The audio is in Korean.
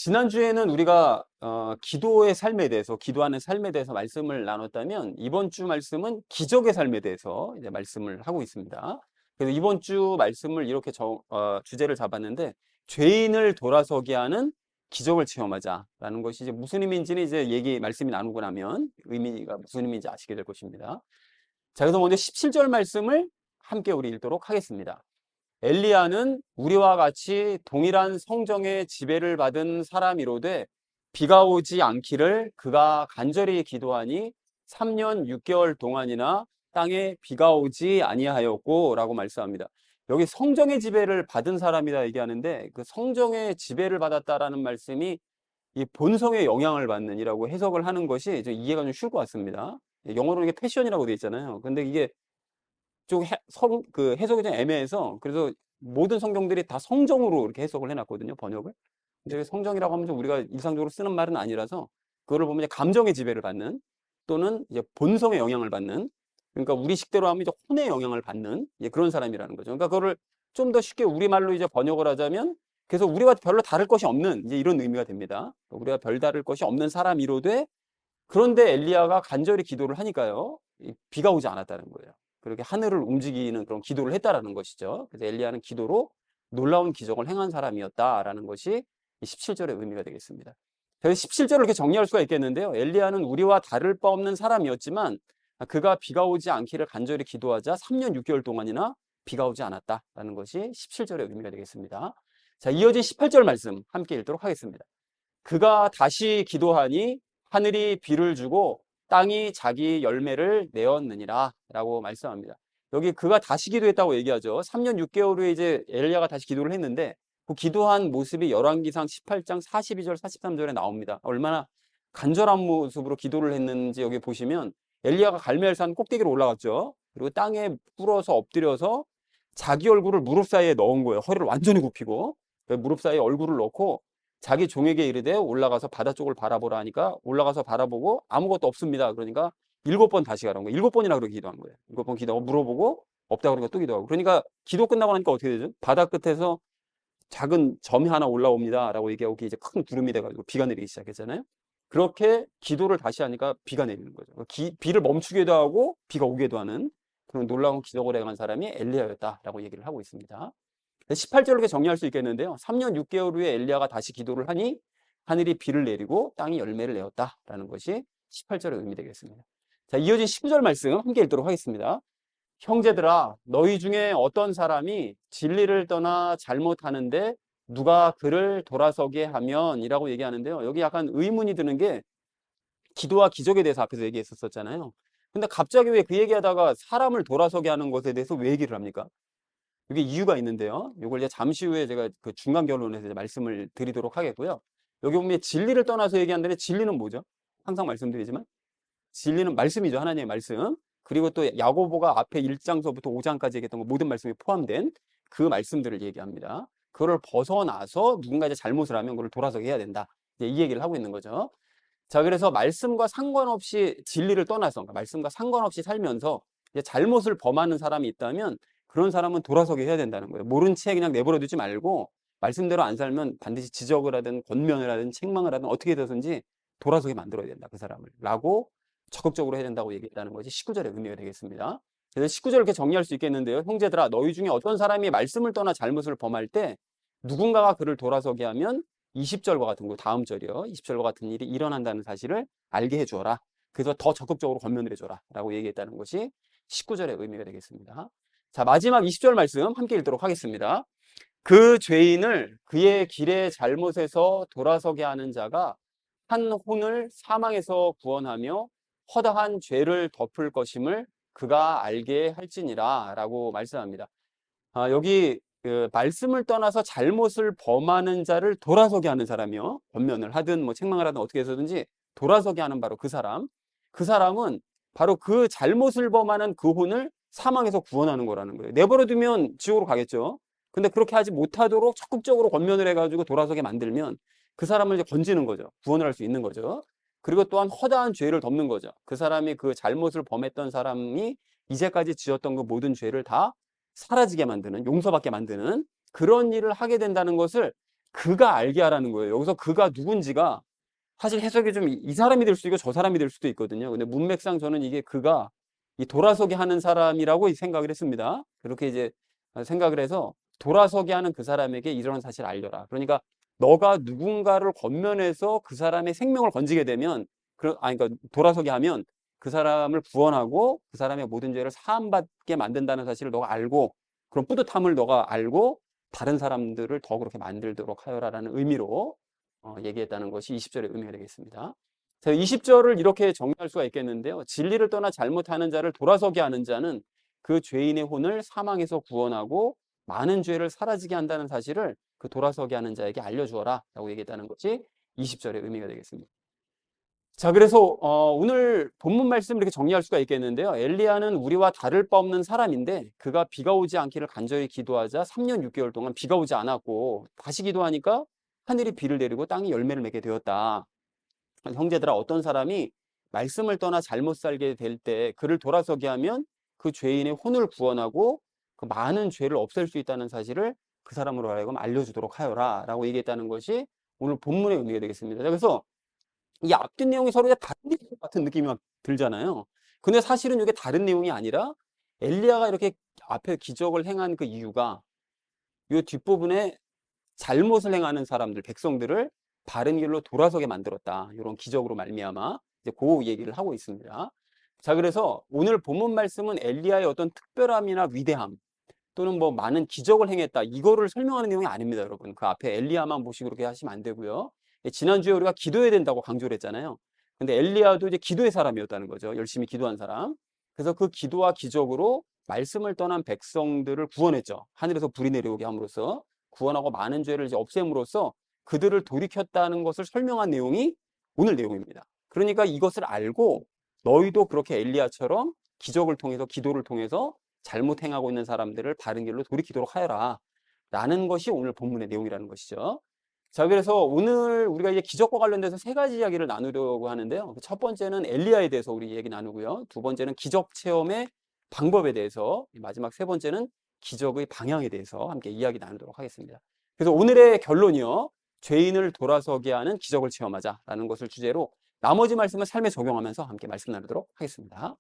지난주에는 우리가 기도의 삶에 대해서, 기도하는 삶에 대해서 말씀을 나눴다면 이번 주 말씀은 기적의 삶에 대해서 이제 말씀을 하고 있습니다. 그래서 이번 주 말씀을 이렇게 주제를 잡았는데, 죄인을 돌아서게 하는 기적을 체험하자라는 것이 이제 무슨 의미인지는 이제 말씀이 나누고 나면 의미가 무슨 의미인지 아시게 될 것입니다. 자, 그래서 먼저 17절 말씀을 함께 우리 읽도록 하겠습니다. 엘리야는 우리와 같이 동일한 성정의 지배를 받은 사람이로되 비가 오지 않기를 그가 간절히 기도하니 3년 6개월 동안이나 땅에 비가 오지 아니하였고 라고 말씀합니다. 여기 성정의 지배를 받은 사람이다 얘기하는데, 그 성정의 지배를 받았다라는 말씀이 이 본성의 영향을 받는 이라고 해석을 하는 것이 좀 이해가 좀 쉬울 것 같습니다. 영어로는 이게 패션이라고 되어 있잖아요. 근데 이게 좀 해석이 좀 애매해서, 그래서 모든 성경들이 다 성정으로 이렇게 해석을 해놨거든요, 번역을. 근데 성정이라고 하면 좀 우리가 일상적으로 쓰는 말은 아니라서, 그거를 보면 이제 감정의 지배를 받는, 또는 이제 본성의 영향을 받는, 그러니까 우리 식대로 하면 이제 혼의 영향을 받는 그런 사람이라는 거죠. 그러니까 그거를 좀 더 쉽게 우리말로 이제 번역을 하자면, 그래서 우리와 별로 다를 것이 없는 이제 이런 의미가 됩니다. 우리가 별 다를 것이 없는 사람이로되, 그런데 엘리야가 간절히 기도를 하니까요, 비가 오지 않았다는 거예요. 그렇게 하늘을 움직이는 그런 기도를 했다라는 것이죠. 그래서 엘리야는 기도로 놀라운 기적을 행한 사람이었다라는 것이 17절의 의미가 되겠습니다. 그래서 17절을 이렇게 정리할 수가 있겠는데요. 엘리야는 우리와 다를 바 없는 사람이었지만 그가 비가 오지 않기를 간절히 기도하자 3년 6개월 동안이나 비가 오지 않았다라는 것이 17절의 의미가 되겠습니다. 자, 이어진 18절 말씀 함께 읽도록 하겠습니다. 그가 다시 기도하니 하늘이 비를 주고 땅이 자기 열매를 내었느니라 라고 말씀합니다. 여기 그가 다시 기도했다고 얘기하죠. 3년 6개월 후에 이제 엘리야가 다시 기도를 했는데, 그 기도한 모습이 열왕기상 18장 42절 43절에 나옵니다. 얼마나 간절한 모습으로 기도를 했는지 여기 보시면, 엘리야가 갈멜산 꼭대기로 올라갔죠. 그리고 땅에 꿇어서 엎드려서 자기 얼굴을 무릎 사이에 넣은 거예요. 허리를 완전히 굽히고 무릎 사이에 얼굴을 넣고 자기 종에게 이르되 올라가서 바다 쪽을 바라보라 하니까 올라가서 바라보고 아무것도 없습니다. 그러니까 7번 다시 가라는 거예요. 7번이나 그렇게 기도한 거예요. 7번 기도하고 물어보고 없다 그러니까 또 기도하고. 그러니까 기도 끝나고 나니까 어떻게 되죠? 바다 끝에서 작은 점이 하나 올라옵니다 라고 얘기하고, 이제 큰 구름이 돼가지고 비가 내리기 시작했잖아요. 그렇게 기도를 다시 하니까 비가 내리는 거죠. 비를 멈추기도 하고 비가 오기도 하는 그런 놀라운 기적을 행한 사람이 엘리야였다라고 얘기를 하고 있습니다. 18절로 이렇게 정리할 수 있겠는데요. 3년 6개월 후에 엘리야가 다시 기도를 하니 하늘이 비를 내리고 땅이 열매를 내었다라는 것이 18절의 의미 되겠습니다. 자, 이어진 19절 말씀 함께 읽도록 하겠습니다. 형제들아, 너희 중에 어떤 사람이 진리를 떠나 잘못하는데 누가 그를 돌아서게 하면 이라고 얘기하는데요. 여기 약간 의문이 드는 게, 기도와 기적에 대해서 앞에서 얘기했었잖아요. 근데 갑자기 왜 그 얘기하다가 사람을 돌아서게 하는 것에 대해서 왜 얘기를 합니까? 이게 이유가 있는데요. 이걸 이제 잠시 후에 제가 그 중간 결론에서 이제 말씀을 드리도록 하겠고요. 여기 보면 진리를 떠나서 얘기한다는데, 진리는 뭐죠? 항상 말씀드리지만 진리는 말씀이죠. 하나님의 말씀. 그리고 또 야고보가 앞에 1장서부터 5장까지 얘기했던 거 모든 말씀이 포함된 그 말씀들을 얘기합니다. 그거를 벗어나서 누군가 이제 잘못을 하면 그걸 돌아서게 해야 된다. 이제 이 얘기를 하고 있는 거죠. 자, 그래서 말씀과 상관없이 진리를 떠나서, 그러니까 말씀과 상관없이 살면서 이제 잘못을 범하는 사람이 있다면 그런 사람은 돌아서게 해야 된다는 거예요. 모른 채 그냥 내버려 두지 말고 말씀대로 안 살면 반드시 지적을 하든 권면을 하든 책망을 하든 어떻게 되든지 돌아서게 만들어야 된다, 그 사람을. 라고 적극적으로 해야 된다고 얘기했다는 것이 19절의 의미가 되겠습니다. 그래서 19절을 이렇게 정리할 수 있겠는데요. 형제들아, 너희 중에 어떤 사람이 말씀을 떠나 잘못을 범할 때 누군가가 그를 돌아서게 하면 20절과 같은 거, 다음 절이요. 20절과 같은 일이 일어난다는 사실을 알게 해주어라. 그래서 더 적극적으로 권면을 해줘라. 라고 얘기했다는 것이 19절의 의미가 되겠습니다. 자, 마지막 20절 말씀 함께 읽도록 하겠습니다. 그 죄인을 그의 길의 잘못에서 돌아서게 하는 자가 한 혼을 사망에서 구원하며 허다한 죄를 덮을 것임을 그가 알게 할지니라 라고 말씀합니다. 여기 그 말씀을 떠나서 잘못을 범하는 자를 돌아서게 하는 사람이요. 권면을 하든 뭐 책망을 하든 어떻게 해서든지 돌아서게 하는 바로 그 사람. 그 사람은 바로 그 잘못을 범하는 그 혼을 사망에서 구원하는 거라는 거예요. 내버려 두면 지옥으로 가겠죠. 근데 그렇게 하지 못하도록 적극적으로 권면을 해가지고 돌아서게 만들면 그 사람을 이제 건지는 거죠. 구원을 할 수 있는 거죠. 그리고 또한 허다한 죄를 덮는 거죠. 그 사람이 그 잘못을 범했던 사람이 이제까지 지었던 그 모든 죄를 다 사라지게 만드는, 용서받게 만드는 그런 일을 하게 된다는 것을 그가 알게 하라는 거예요. 여기서 그가 누군지가 사실 해석이 좀 이 사람이 될 수도 있고 저 사람이 될 수도 있거든요. 근데 문맥상 저는 이게 그가 이 돌아서게 하는 사람이라고 생각을 했습니다. 그렇게 이제 생각을 해서 돌아서게 하는 그 사람에게 이런 사실을 알려라. 그러니까 너가 누군가를 권면해서 그 사람의 생명을 건지게 되면 그러니까 돌아서게 하면 그 사람을 구원하고 그 사람의 모든 죄를 사함받게 만든다는 사실을 너가 알고 그런 뿌듯함을 너가 알고 다른 사람들을 더 그렇게 만들도록 하여라라는 의미로 얘기했다는 것이 20절의 의미가 되겠습니다. 자, 20절을 이렇게 정리할 수가 있겠는데요. 진리를 떠나 잘못하는 자를 돌아서게 하는 자는 그 죄인의 혼을 사망에서 구원하고 많은 죄를 사라지게 한다는 사실을 그 돌아서게 하는 자에게 알려주어라 라고 얘기했다는 것이 20절의 의미가 되겠습니다. 자, 그래서 오늘 본문 말씀 이렇게 정리할 수가 있겠는데요. 엘리야는 우리와 다를 바 없는 사람인데 그가 비가 오지 않기를 간절히 기도하자 3년 6개월 동안 비가 오지 않았고 다시 기도하니까 하늘이 비를 내리고 땅이 열매를 맺게 되었다. 형제들아, 어떤 사람이 말씀을 떠나 잘못 살게 될 때 그를 돌아서게 하면 그 죄인의 혼을 구원하고 그 많은 죄를 없앨 수 있다는 사실을 그 사람으로 하여금 알려주도록 하여라 라고 얘기했다는 것이 오늘 본문의 의미가 되겠습니다. 그래서 이 앞뒷 내용이 서로 다른 내용 같은 느낌이 막 들잖아요. 근데 사실은 이게 다른 내용이 아니라 엘리야가 이렇게 앞에 기적을 행한 그 이유가 이 뒷부분에 잘못을 행하는 사람들, 백성들을 바른 길로 돌아서게 만들었다. 이런 기적으로 말미암아 이제 그 얘기를 하고 있습니다. 자, 그래서 오늘 본문 말씀은 엘리야의 어떤 특별함이나 위대함 또는 뭐 많은 기적을 행했다. 이거를 설명하는 내용이 아닙니다, 여러분. 그 앞에 엘리야만 보시고 그렇게 하시면 안 되고요. 지난주에 우리가 기도해야 된다고 강조를 했잖아요. 근데 엘리야도 이제 기도의 사람이었다는 거죠. 열심히 기도한 사람. 그래서 그 기도와 기적으로 말씀을 떠난 백성들을 구원했죠. 하늘에서 불이 내려오게 함으로써 구원하고 많은 죄를 이제 없앰으로써 그들을 돌이켰다는 것을 설명한 내용이 오늘 내용입니다. 그러니까 이것을 알고 너희도 그렇게 엘리야처럼 기적을 통해서 기도를 통해서 잘못 행하고 있는 사람들을 바른 길로 돌이키도록 하여라 라는 것이 오늘 본문의 내용이라는 것이죠. 자, 그래서 오늘 우리가 이제 기적과 관련돼서 세 가지 이야기를 나누려고 하는데요. 첫 번째는 엘리야에 대해서 우리 얘기 나누고요. 두 번째는 기적 체험의 방법에 대해서, 마지막 세 번째는 기적의 방향에 대해서 함께 이야기 나누도록 하겠습니다. 그래서 오늘의 결론이요. 죄인을 돌아서게 하는 기적을 체험하자라는 것을 주제로 나머지 말씀을 삶에 적용하면서 함께 말씀 나누도록 하겠습니다.